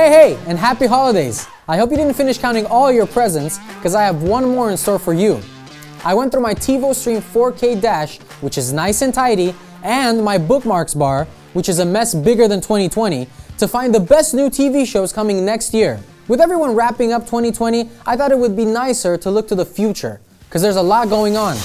Hey, and happy holidays! I hope you didn't finish counting all your presents, because I have one more in store for you. I went through my TiVo Stream 4K dash, which is nice and tidy, and my bookmarks bar, which is a mess bigger than 2020, to find the best new TV shows coming next year. With everyone wrapping up 2020, I thought it would be nicer to look to the future, because there's a lot going on.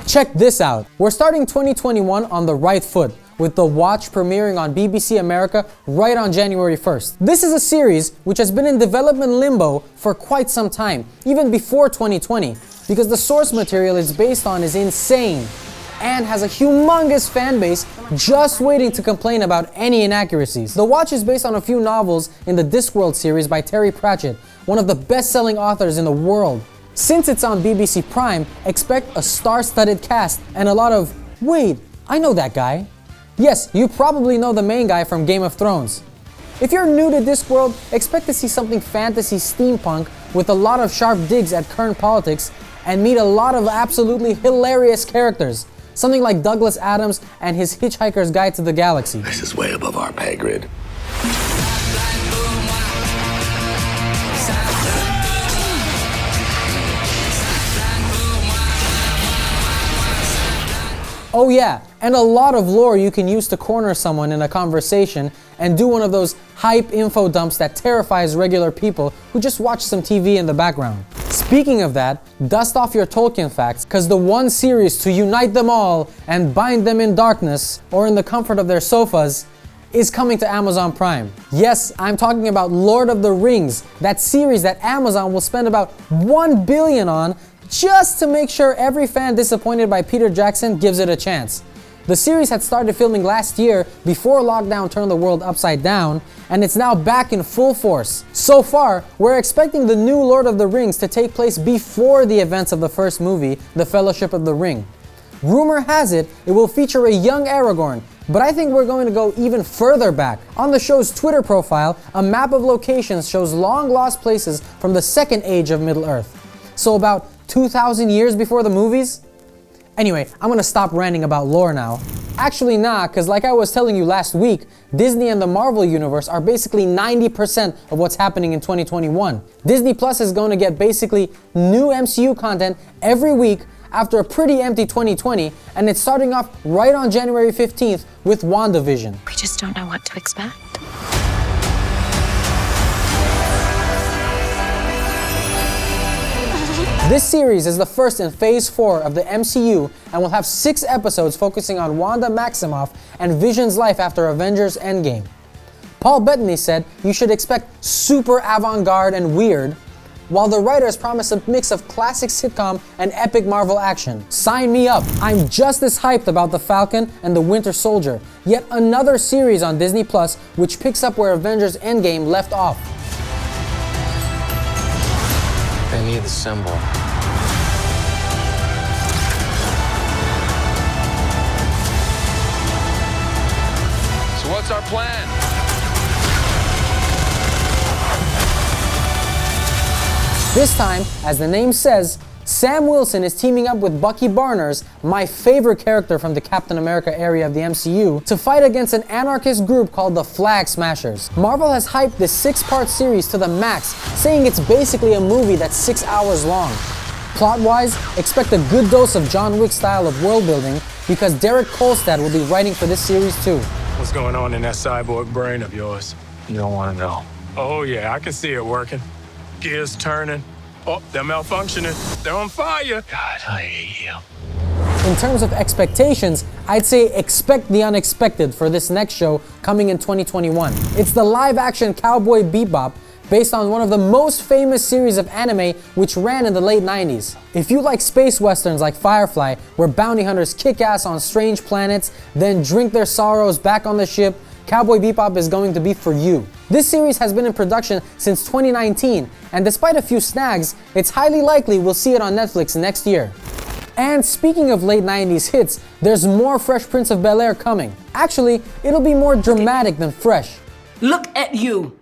Check this out. We're starting 2021 on the right foot, with The Watch premiering on BBC America right on January 1st. This is a series which has been in development limbo for quite some time, even before 2020, because the source material it's based on is insane and has a humongous fan base just waiting to complain about any inaccuracies. The Watch is based on a few novels in the Discworld series by Terry Pratchett, one of the best-selling authors in the world. Since it's on BBC Prime, expect a star-studded cast and a lot of, wait, I know that guy. Yes, you probably know the main guy from Game of Thrones. If you're new to Discworld, expect to see something fantasy steampunk with a lot of sharp digs at current politics and meet a lot of absolutely hilarious characters. Something like Douglas Adams and his Hitchhiker's Guide to the Galaxy. This is way above our pay grid. Oh yeah, and a lot of lore you can use to corner someone in a conversation and do one of those hype info dumps that terrifies regular people who just watch some TV in the background. Speaking of that, dust off your Tolkien facts, cause the one series to unite them all and bind them in darkness or in the comfort of their sofas is coming to Amazon Prime. Yes, I'm talking about Lord of the Rings, that series that Amazon will spend about $1 billion on just to make sure every fan disappointed by Peter Jackson gives it a chance. The series had started filming last year before lockdown turned the world upside down, and it's now back in full force. So far, we're expecting the new Lord of the Rings to take place before the events of the first movie, The Fellowship of the Ring. Rumor has it, it will feature a young Aragorn, but I think we're going to go even further back. On the show's Twitter profile, a map of locations shows long-lost places from the second age of Middle-earth. So about 2,000 years before the movies? Anyway, I'm gonna stop ranting about lore now. Actually nah, cause like I was telling you last week, Disney and the Marvel Universe are basically 90% of what's happening in 2021. Disney Plus is gonna get basically new MCU content every week after a pretty empty 2020, and it's starting off right on January 15th with WandaVision. We just don't know what to expect. This series is the first in Phase 4 of the MCU and will have 6 episodes focusing on Wanda Maximoff and Vision's life after Avengers Endgame. Paul Bettany said you should expect super avant-garde and weird, while the writers promise a mix of classic sitcom and epic Marvel action. Sign me up! I'm just as hyped about The Falcon and The Winter Soldier, yet another series on Disney Plus which picks up where Avengers Endgame left off. I need the symbol. So what's our plan? This time, as the name says, Sam Wilson is teaming up with Bucky Barnes, my favorite character from the Captain America area of the MCU, to fight against an anarchist group called the Flag Smashers. Marvel has hyped this 6-part series to the max, saying it's basically a movie that's 6 hours long. Plot-wise, expect a good dose of John Wick style of world building, because Derek Kolstad will be writing for this series too. What's going on in that cyborg brain of yours? You don't want to know. Oh yeah, I can see it working. Gears turning. Oh, they're malfunctioning. They're on fire. God, I hate you. In terms of expectations, I'd say expect the unexpected for this next show coming in 2021. It's the live-action Cowboy Bebop, based on one of the most famous series of anime which ran in the late 90s. If you like space westerns like Firefly, where bounty hunters kick ass on strange planets, then drink their sorrows back on the ship, Cowboy Bebop is going to be for you. This series has been in production since 2019, and despite a few snags, it's highly likely we'll see it on Netflix next year. And speaking of late 90s hits, there's more Fresh Prince of Bel Air coming. Actually, it'll be more dramatic than fresh. Look at you.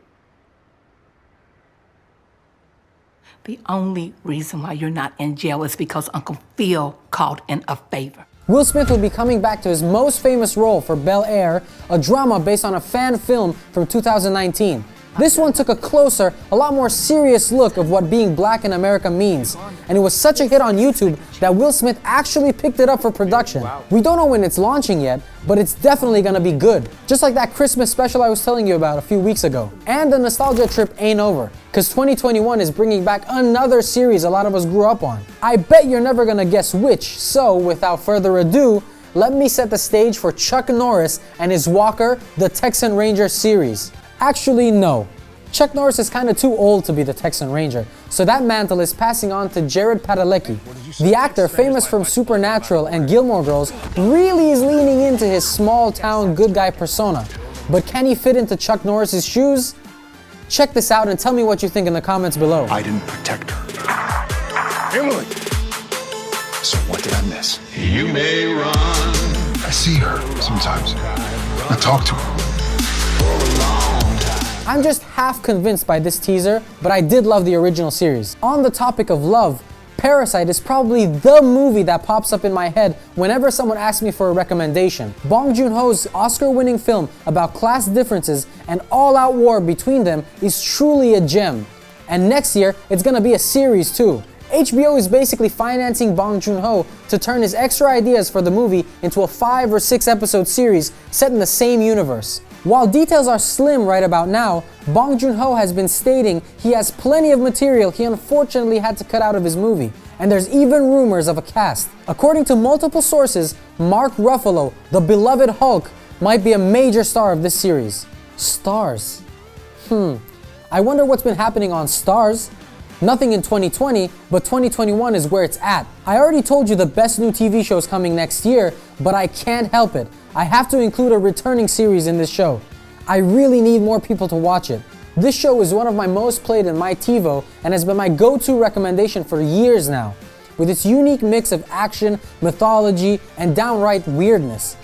The only reason why you're not in jail is because Uncle Phil called in a favor. Will Smith will be coming back to his most famous role for Bel Air, a drama based on a fan film from 2019. This one took a closer, a lot more serious look of what being black in America means. And it was such a hit on YouTube that Will Smith actually picked it up for production. We don't know when it's launching yet, but it's definitely gonna be good. Just like that Christmas special I was telling you about a few weeks ago. And the nostalgia trip ain't over, cause 2021 is bringing back another series a lot of us grew up on. I bet you're never gonna guess which, so without further ado, let me set the stage for Chuck Norris and his Walker, the Texan Ranger series. Actually, no. Chuck Norris is kind of too old to be the Texan Ranger, so that mantle is passing on to Jared Padalecki. The actor, famous from Supernatural and Gilmore Girls, really is leaning into his small-town good guy persona. But can he fit into Chuck Norris's shoes? Check this out and tell me what you think in the comments below. I didn't protect her. Emily! So what did I miss? You may run. I see her sometimes. I talk to her. I'm just half convinced by this teaser, but I did love the original series. On the topic of love, Parasite is probably the movie that pops up in my head whenever someone asks me for a recommendation. Bong Joon-ho's Oscar-winning film about class differences and all-out war between them is truly a gem. And next year, it's gonna be a series too. HBO is basically financing Bong Joon-ho to turn his extra ideas for the movie into a 5 or 6 episode series set in the same universe. While details are slim right about now, Bong Joon-ho has been stating he has plenty of material he unfortunately had to cut out of his movie, and there's even rumors of a cast. According to multiple sources, Mark Ruffalo, the beloved Hulk, might be a major star of this series. Starz. I wonder what's been happening on Starz. Nothing in 2020, but 2021 is where it's at. I already told you the best new TV shows coming next year, but I can't help it. I have to include a returning series in this show. I really need more people to watch it. This show is one of my most played in my TiVo and has been my go-to recommendation for years now, with its unique mix of action, mythology, and downright weirdness.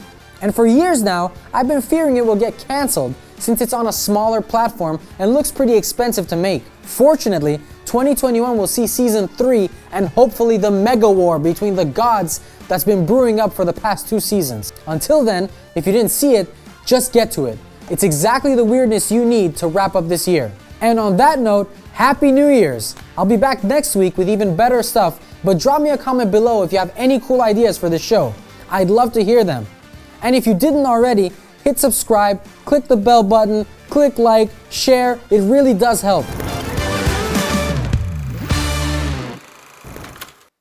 And for years now, I've been fearing it will get canceled since it's on a smaller platform and looks pretty expensive to make. Fortunately, 2021 will see season 3 and hopefully the mega war between the gods that's been brewing up for the past 2 seasons. Until then, if you didn't see it, just get to it. It's exactly the weirdness you need to wrap up this year. And on that note, Happy New Year's! I'll be back next week with even better stuff, but drop me a comment below if you have any cool ideas for this show. I'd love to hear them. And if you didn't already, hit subscribe, click the bell button, click like, share, it really does help.